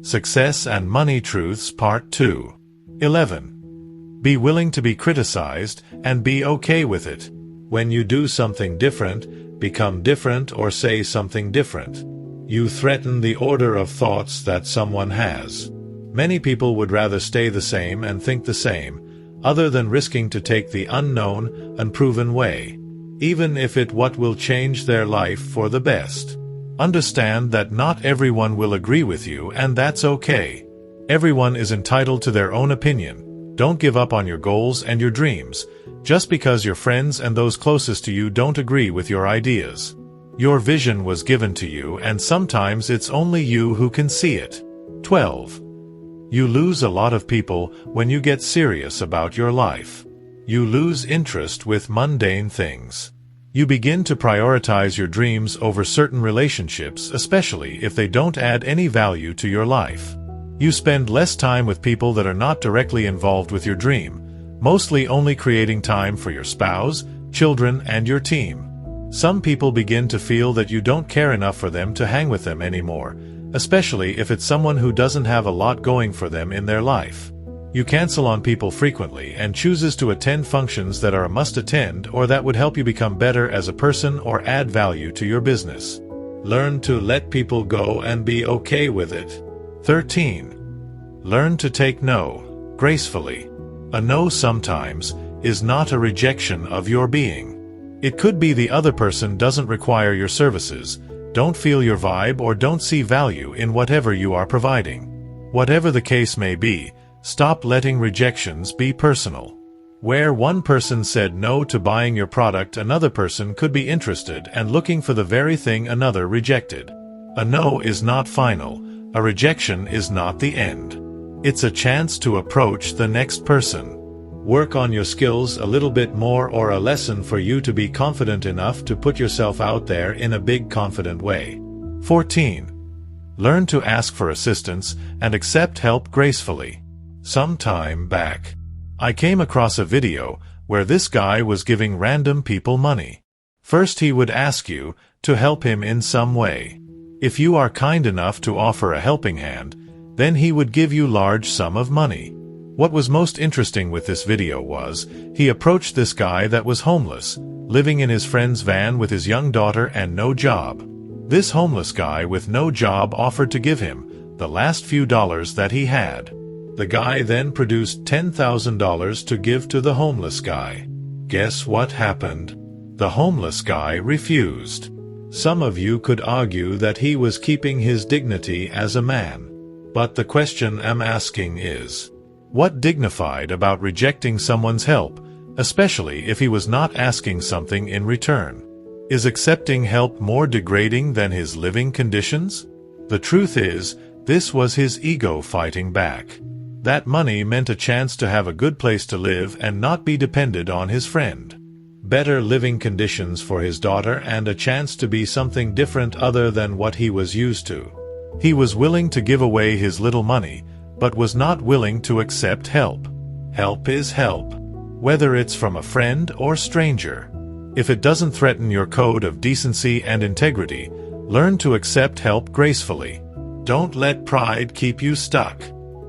Success and Money Truths Part 2. 11. Be willing to be criticized and be okay with it. When you do something different, become different, or say something different, you threaten the order of thoughts that someone has. Many people would rather stay the same and think the same, other than risking to take the unknown, unproven way, even if it will change their life for the best. Understand that not everyone will agree with you, and that's okay. Everyone is entitled to their own opinion. Don't give up on your goals and your dreams, just because your friends and those closest to you don't agree with your ideas. Your vision was given to you, and sometimes it's only you who can see it. 12. You lose a lot of people when you get serious about your life. You lose interest with mundane things. You begin to prioritize your dreams over certain relationships, especially if they don't add any value to your life. You spend less time with people that are not directly involved with your dream, mostly only creating time for your spouse, children, and your team. Some people begin to feel that you don't care enough for them to hang with them anymore, especially if it's someone who doesn't have a lot going for them in their life. You cancel on people frequently and chooses to attend functions that are a must attend or that would help you become better as a person or add value to your business. Learn to let people go and be okay with it. 13. Learn to take no gracefully. A no sometimes is not a rejection of your being. It could be the other person doesn't require your services, don't feel your vibe, or don't see value in whatever you are providing. Whatever the case may be, stop letting rejections be personal. Where one person said no to buying your product, another person could be interested and looking for the very thing another rejected. A no is not final. A rejection is not the end. It's a chance to approach the next person. Work on your skills a little bit more, or a lesson for you to be confident enough to put yourself out there in a big confident way. 14. Learn to ask for assistance and accept help gracefully. Some time back, I came across a video where this guy was giving random people money. First, he would ask you to help him in some way. If you are kind enough to offer a helping hand, then he would give you large sum of money. What was most interesting with this video was, he approached this guy that was homeless, living in his friend's van with his young daughter and no job. This homeless guy with no job offered to give him the last few dollars that he had. The guy then produced $10,000 to give to the homeless guy. Guess what happened? The homeless guy refused. Some of you could argue that he was keeping his dignity as a man. But the question I'm asking is, what dignified about rejecting someone's help, especially if he was not asking something in return? Is accepting help more degrading than his living conditions? The truth is, this was his ego fighting back. That money meant a chance to have a good place to live and not be dependent on his friend. Better living conditions for his daughter and a chance to be something different other than what he was used to. He was willing to give away his little money, but was not willing to accept help. Help is help, whether it's from a friend or stranger. If it doesn't threaten your code of decency and integrity, learn to accept help gracefully. Don't let pride keep you stuck.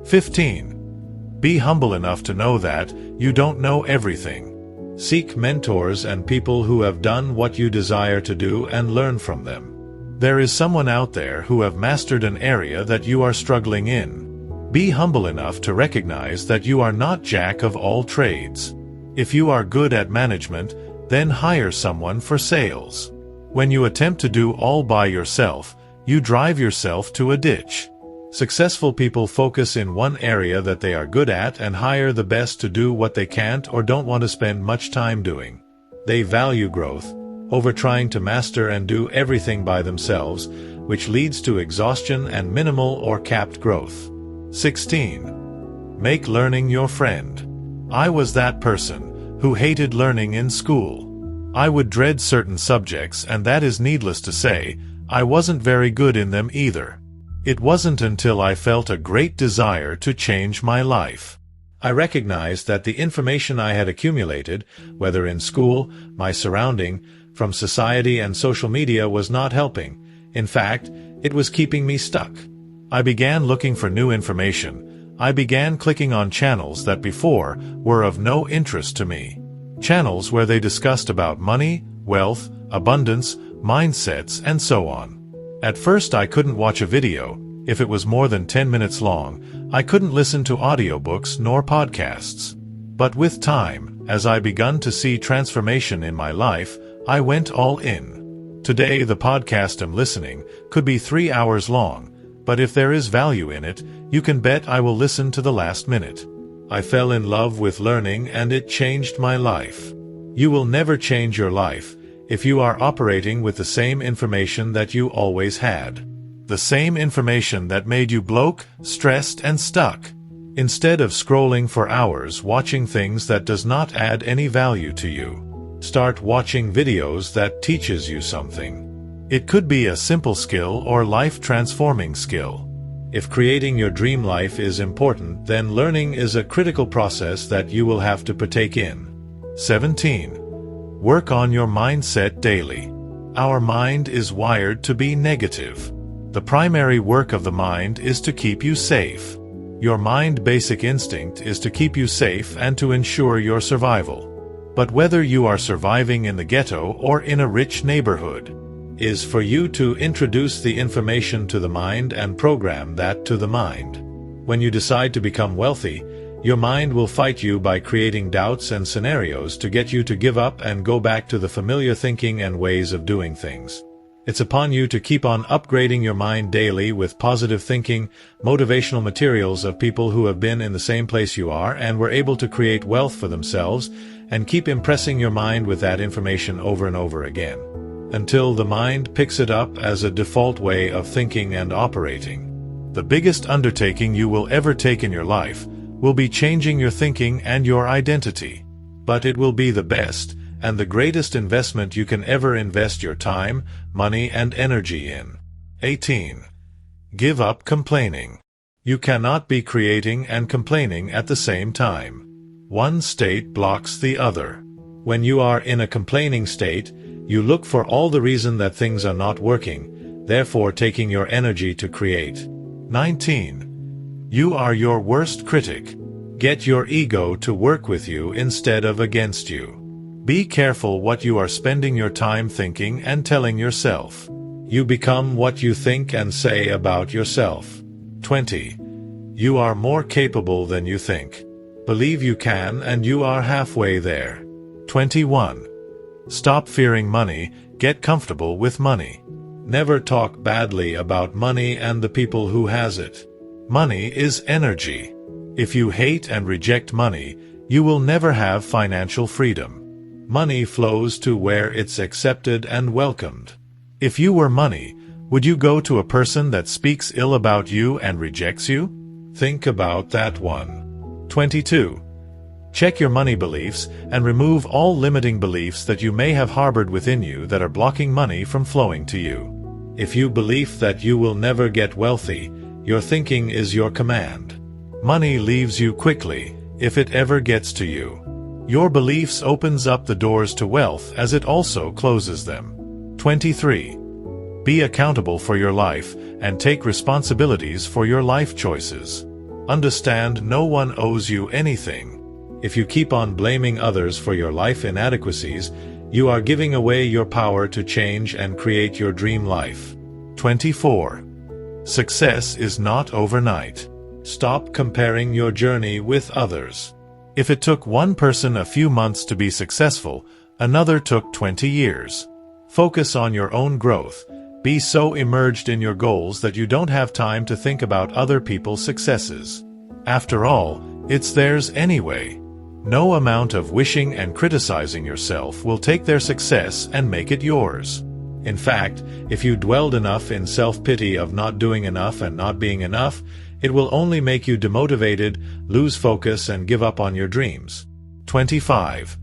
15. Be humble enough to know that you don't know everything. Seek mentors and people who have done what you desire to do and learn from them. There is someone out there who have mastered an area that you are struggling in. Be humble enough to recognize that you are not jack of all trades. If you are good at management, then hire someone for sales. When you attempt to do all by yourself, you drive yourself to a ditch. Successful people focus in one area that they are good at and hire the best to do what they can't or don't want to spend much time doing. They value growth over trying to master and do everything by themselves, which leads to exhaustion and minimal or capped growth. 16. Make learning your friend. I was that person who hated learning in school. I would dread certain subjects, and that is needless to say, I wasn't very good in them either. It wasn't until I felt a great desire to change my life. I recognized that the information I had accumulated, whether in school, my surrounding, from society and social media, was not helping. In fact, it was keeping me stuck. I began looking for new information. I began clicking on channels that before were of no interest to me. Channels where they discussed about money, wealth, abundance, mindsets, and so on. At first I couldn't watch a video. If it was more than 10 minutes long, I couldn't listen to audiobooks nor podcasts. But with time, as I begun to see transformation in my life, I went all in. Today the podcast I'm listening could be 3 hours long, but if there is value in it, you can bet I will listen to the last minute. I fell in love with learning and it changed my life. You will never change your life if you are operating with the same information that you always had. The same information that made you broke, stressed, and stuck. Instead of scrolling for hours watching things that does not add any value to you, start watching videos that teaches you something. It could be a simple skill or life-transforming skill. If creating your dream life is important, then learning is a critical process that you will have to partake in. 17. Work on your mindset daily. Our mind is wired to be negative. The primary work of the mind is to keep you safe. Your mind's basic instinct is to keep you safe and to ensure your survival. But whether you are surviving in the ghetto or in a rich neighborhood, is for you to introduce the information to the mind and program that to the mind. When you decide to become wealthy, your mind will fight you by creating doubts and scenarios to get you to give up and go back to the familiar thinking and ways of doing things. It's upon you to keep on upgrading your mind daily with positive thinking, motivational materials of people who have been in the same place you are and were able to create wealth for themselves, and keep impressing your mind with that information over and over again, until the mind picks it up as a default way of thinking and operating. The biggest undertaking you will ever take in your life will be changing your thinking and your identity. But it will be the best and the greatest investment you can ever invest your time, money, and energy in. 18. Give up complaining. You cannot be creating and complaining at the same time. One state blocks the other. When you are in a complaining state, you look for all the reason that things are not working, therefore taking your energy to create. 19. You are your worst critic. Get your ego to work with you instead of against you. Be careful what you are spending your time thinking and telling yourself. You become what you think and say about yourself. 20. You are more capable than you think. Believe you can and you are halfway there. 21. Stop fearing money, get comfortable with money. Never talk badly about money and the people who has it. Money is energy. If you hate and reject money, you will never have financial freedom. Money flows to where it's accepted and welcomed. If you were money, would you go to a person that speaks ill about you and rejects you? Think about that one. 22. Check your money beliefs and remove all limiting beliefs that you may have harbored within you that are blocking money from flowing to you. If you believe that you will never get wealthy, your thinking is your command. Money leaves you quickly, if it ever gets to you. Your beliefs opens up the doors to wealth as it also closes them. 23. Be accountable for your life and take responsibilities for your life choices. Understand no one owes you anything. If you keep on blaming others for your life inadequacies, you are giving away your power to change and create your dream life. 24. Success is not overnight. Stop comparing your journey with others. If it took one person a few months to be successful, another took 20 years. Focus on your own growth. Be so immersed in your goals that you don't have time to think about other people's successes. After all, it's theirs anyway. No amount of wishing and criticizing yourself will take their success and make it yours. In fact, if you dwelled enough in self-pity of not doing enough and not being enough, it will only make you demotivated, lose focus, and give up on your dreams. 25.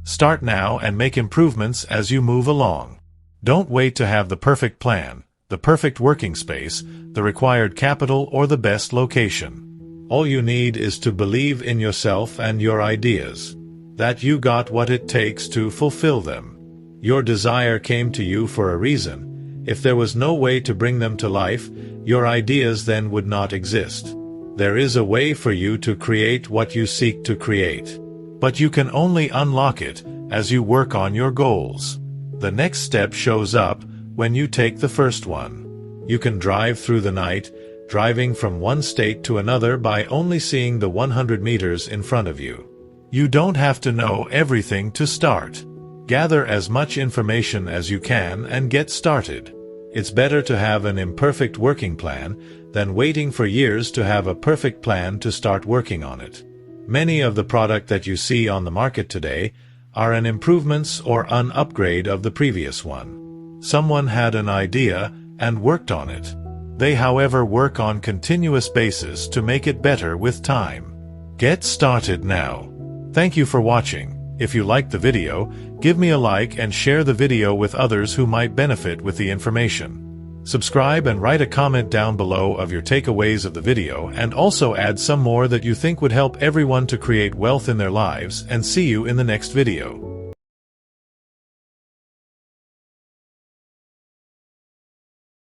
Start now and make improvements as you move along. Don't wait to have the perfect plan, the perfect working space, the required capital, or the best location. All you need is to believe in yourself and your ideas, that you got what it takes to fulfill them. Your desire came to you for a reason. If there was no way to bring them to life, your ideas then would not exist. There is a way for you to create what you seek to create. But you can only unlock it as you work on your goals. The next step shows up when you take the first one. You can drive through the night, driving from one state to another by only seeing the 100 meters in front of you. You don't have to know everything to start. Gather as much information as you can and get started. It's better to have an imperfect working plan than waiting for years to have a perfect plan to start working on it. Many of the product that you see on the market today are an improvements or an upgrade of the previous one. Someone had an idea and worked on it. They, however, work on continuous basis to make it better with time. Get started now. Thank you for watching. If you liked the video, give me a like and share the video with others who might benefit with the information. Subscribe and write a comment down below of your takeaways of the video, and also add some more that you think would help everyone to create wealth in their lives, and see you in the next video.